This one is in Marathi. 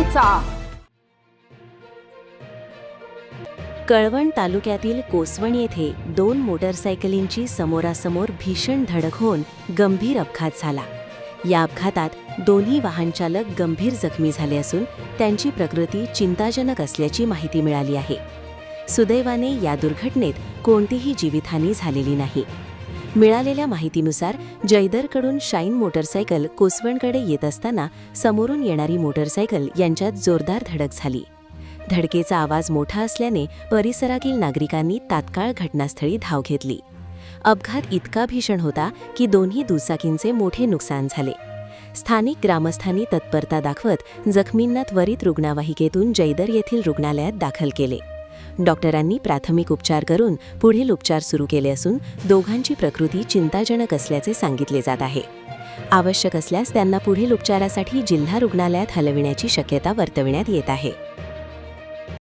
घ्यायचा। कळवण तालुक्यातील कोसवण येथे 2 मोटरसायकलींची समोरासमोर भीषण धडक होऊन गंभीर अपघात झाला। या अपघातात दोन्ही वाहनचालक गंभीर जखमी झाले असून त्यांची प्रकृती चिंताजनक असल्याची माहिती मिळाली आहे। सुदैवाने या दुर्घटनेत कोणतीही जीवितहानी झालेली नाही। मिळालेल्या माहितीनुसार जयदरकडून शाईन मोटरसायकल कोसवणकडे येत असताना समोरून येणारी मोटरसायकल यांच्यात जोरदार धडक झाली। धडकेचा आवाज मोठा असल्याने परिसरातील नागरिकांनी तात्काळ घटनास्थळी धाव घेतली। अपघात इतका भीषण होता की दोन्ही दुचाकींचे मोठे नुकसान झाले। स्थानिक ग्रामस्थांनी तत्परता दाखवत जखमींना त्वरित रुग्णवाहिकेतून जयदर येथील रुग्णालयात दाखल केले। डॉक्टरांनी प्राथमिक उपचार करून पुढील उपचार सुरू केले असून दोघांची प्रकृती चिंताजनक असल्याचे सांगितले जात आहे। आवश्यक असल्यास त्यांना पुढील उपचारासाठी जिल्हा रुग्णालयात हलविण्याची शक्यता वर्तविण्यात येत आहे।